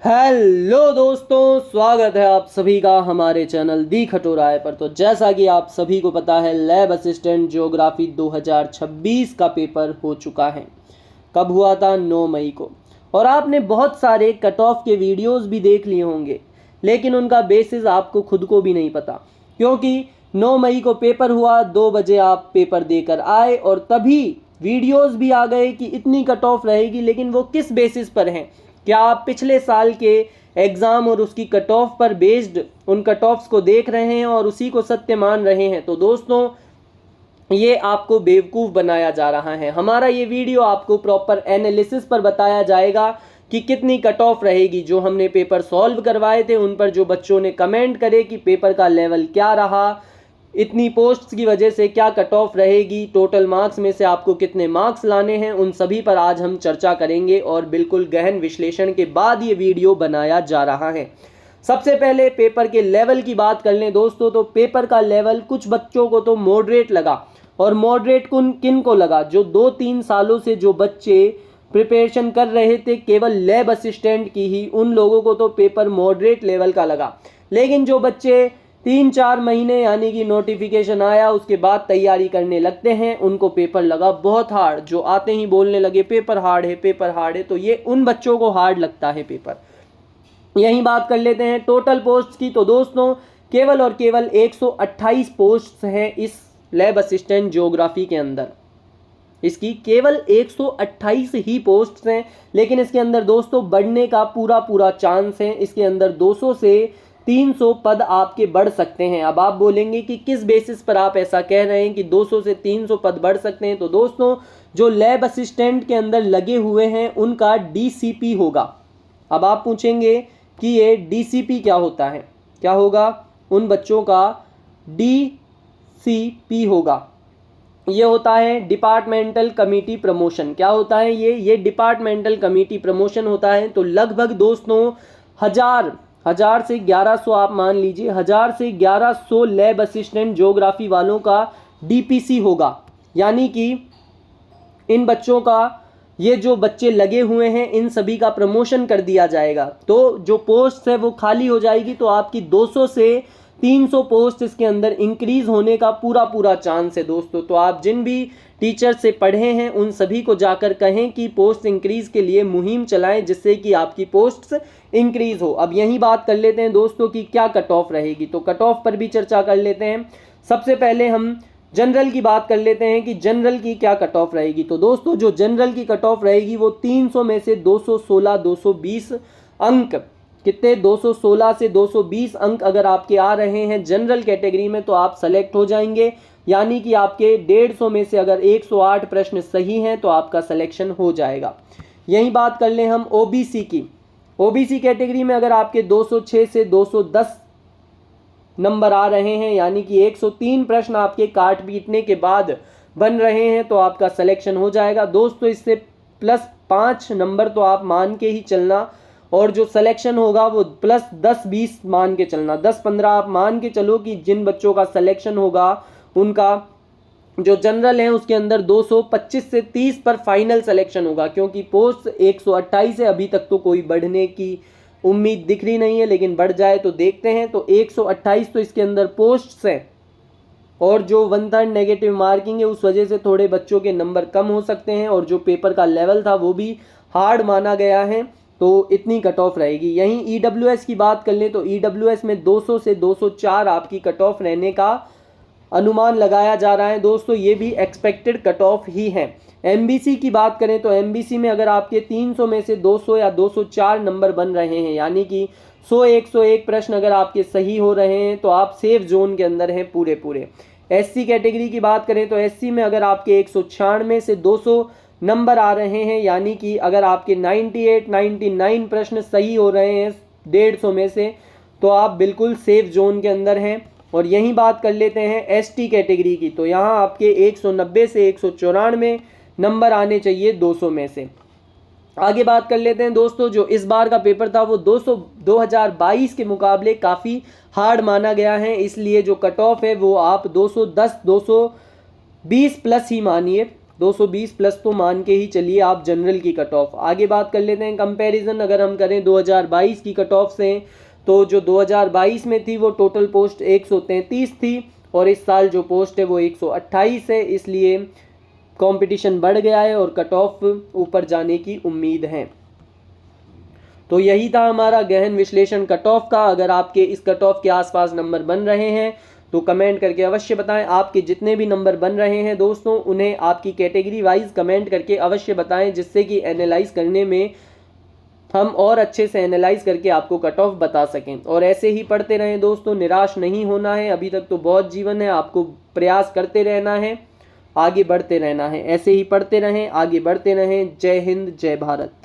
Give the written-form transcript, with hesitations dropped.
Hello दोस्तों, स्वागत है आप सभी का हमारे चैनल दी खटोराय पर। तो जैसा कि आप सभी को पता है, लैब असिस्टेंट ज्योग्राफी 2026 का पेपर हो चुका है। कब हुआ था? 9 मई को। और आपने बहुत सारे कट ऑफ के वीडियोस भी देख लिए होंगे, लेकिन उनका बेसिस आपको खुद को भी नहीं पता, क्योंकि 9 मई को पेपर हुआ, 2 बजे आप पेपर देकर आए और तभी वीडियोस भी आ गए कि इतनी कट ऑफ रहेगी। लेकिन वो किस बेसिस पर हैं? क्या आप पिछले साल के एग्ज़ाम और उसकी कट ऑफ पर बेस्ड उन कट ऑफ्स को देख रहे हैं और उसी को सत्य मान रहे हैं? तो दोस्तों, ये आपको बेवकूफ़ बनाया जा रहा है। हमारा ये वीडियो आपको प्रॉपर एनालिसिस पर बताया जाएगा कि कितनी कट ऑफ रहेगी। जो हमने पेपर सॉल्व करवाए थे उन पर जो बच्चों ने कमेंट करे कि पेपर का लेवल क्या रहा, इतनी पोस्ट्स की वजह से क्या कट ऑफ रहेगी, टोटल मार्क्स में से आपको कितने मार्क्स लाने हैं, उन सभी पर आज हम चर्चा करेंगे और बिल्कुल गहन विश्लेषण के बाद ये वीडियो बनाया जा रहा है। सबसे पहले पेपर के लेवल की बात कर लें दोस्तों। तो पेपर का लेवल कुछ बच्चों को तो मॉडरेट लगा, और मॉडरेट किन को लगा? जो 2-3 सालों से जो बच्चे प्रिपरेशन कर रहे थे केवल लैब असिस्टेंट की ही, उन लोगों को तो पेपर मॉडरेट लेवल का लगा। लेकिन जो बच्चे 3-4 महीने यानी कि नोटिफिकेशन आया उसके बाद तैयारी करने लगते हैं, उनको पेपर लगा बहुत हार्ड। जो आते ही बोलने लगे पेपर हार्ड है, पेपर हार्ड है, तो ये उन बच्चों को हार्ड लगता है पेपर। यही बात कर लेते हैं टोटल पोस्ट की। तो दोस्तों, केवल और केवल 128 पोस्ट हैं इस लैब असिस्टेंट ज्योग्राफी के अंदर। इसकी केवल 128 ही पोस्ट्स हैं, लेकिन इसके अंदर दोस्तों बढ़ने का पूरा चांस है। इसके अंदर 200 से 300 पद आपके बढ़ सकते हैं। अब आप बोलेंगे कि किस बेसिस पर आप ऐसा कह रहे हैं कि 200 से 300 पद बढ़ सकते हैं? तो दोस्तों, जो लैब असिस्टेंट के अंदर लगे हुए हैं उनका डीसीपी होगा। अब आप पूछेंगे कि ये डीसीपी क्या होता है? क्या होगा? उन बच्चों का डीसीपी होगा। ये होता है डिपार्टमेंटल कमेटी प्रमोशन। क्या होता है ये डिपार्टमेंटल कमेटी प्रमोशन होता है। तो लगभग दोस्तों हजार से 1100, आप मान लीजिए 1000 से 1100 लैब असिस्टेंट ज्योग्राफी वालों का डीपीसी होगा। यानी कि इन बच्चों का, ये जो बच्चे लगे हुए हैं इन सभी का प्रमोशन कर दिया जाएगा। तो जो पोस्ट है वो खाली हो जाएगी। तो आपकी 200 से 300 पोस्ट इसके अंदर इंक्रीज होने का पूरा चांस है दोस्तों। तो आप जिन भी टीचर से पढ़े हैं उन सभी को जाकर कहें कि पोस्ट इंक्रीज के लिए मुहिम चलाएं, जिससे कि आपकी पोस्ट्स इंक्रीज हो। अब यही बात कर लेते हैं दोस्तों कि क्या कट ऑफ रहेगी। तो कट ऑफ पर भी चर्चा कर लेते हैं। सबसे पहले हम जनरल की बात कर लेते हैं कि जनरल की क्या कट ऑफ रहेगी। तो दोस्तों, जो जनरल की कट ऑफ रहेगी वो 300 में से 216-220 अंक, कितने? 216 से 220 अंक अगर आपके आ रहे हैं जनरल कैटेगरी में तो आप सेलेक्ट हो जाएंगे। यानी कि आपके 150 में से अगर 108 प्रश्न सही हैं तो आपका सिलेक्शन हो जाएगा। यही बात कर लें हम ओबीसी की। ओबीसी कैटेगरी में अगर आपके 206 से 210 नंबर आ रहे हैं, यानी कि 103 प्रश्न आपके काट पीटने के बाद बन रहे हैं, तो आपका सिलेक्शन हो जाएगा दोस्तों। इससे +5 नंबर तो आप मान के ही चलना, और जो सिलेक्शन होगा वो +10-20 मान के चलना। 10-15 आप मान के चलो कि जिन बच्चों का सिलेक्शन होगा उनका जो जनरल है उसके अंदर 225 से 30 पर फाइनल सिलेक्शन होगा। क्योंकि पोस्ट 128 है, अभी तक तो कोई बढ़ने की उम्मीद दिख रही नहीं है, लेकिन बढ़ जाए तो देखते हैं। तो 128 तो इसके अंदर पोस्ट्स हैं, और जो 1/3 नेगेटिव मार्किंग है उस वजह से थोड़े बच्चों के नंबर कम हो सकते हैं, और जो पेपर का लेवल था वो भी हार्ड माना गया है। तो इतनी कट ऑफ रहेगी। यहीं ईडब्ल्यूएस की बात कर लें तो ईडब्ल्यूएस में 200 से 204 आपकी कट ऑफ रहने का अनुमान लगाया जा रहा है दोस्तों। ये भी एक्सपेक्टेड कट ऑफ ही है। एमबीसी की बात करें तो एमबीसी में अगर आपके 300 में से 200 या 204 नंबर बन रहे हैं, यानी कि 100-101 प्रश्न अगर आपके सही हो रहे हैं, तो आप सेफ जोन के अंदर हैं पूरे। एससी कैटेगरी की बात करें तो एससी में अगर आपके 196 से 200 नंबर आ रहे हैं, यानी कि अगर आपके 98-99 प्रश्न सही हो रहे हैं 150 में से, तो आप बिल्कुल सेफ जोन के अंदर हैं। और यही बात कर लेते हैं एसटी कैटेगरी की। तो यहाँ आपके 190 से 194 नंबर आने चाहिए 200 में से। आगे बात कर लेते हैं दोस्तों, जो इस बार का पेपर था वो 2022 के मुकाबले काफ़ी हार्ड माना गया है, इसलिए जो कट ऑफ है वो आप 210-220 प्लस ही मानिए। 220 प्लस तो मान के ही चलिए आप जनरल की कट ऑफ। आगे बात कर लेते हैं कंपैरिजन अगर हम करें 2022 की कट ऑफ से, तो जो 2022 में थी वो टोटल पोस्ट 133 थी और इस साल जो पोस्ट है वो 128 है, इसलिए कंपटीशन बढ़ गया है और कट ऑफ ऊपर जाने की उम्मीद है। तो यही था हमारा गहन विश्लेषण कट ऑफ का। अगर आपके इस कट ऑफ के आसपास नंबर बन रहे हैं तो कमेंट करके अवश्य बताएं। आपके जितने भी नंबर बन रहे हैं दोस्तों, उन्हें आपकी कैटेगरी वाइज कमेंट करके अवश्य बताएं, जिससे कि एनालाइज करने में हम और अच्छे से एनालाइज करके आपको कट ऑफ बता सकें। और ऐसे ही पढ़ते रहें दोस्तों, निराश नहीं होना है, अभी तक तो बहुत जीवन है, आपको प्रयास करते रहना है, आगे बढ़ते रहना है। ऐसे ही पढ़ते रहें, आगे बढ़ते रहें। जय हिंद, जय भारत।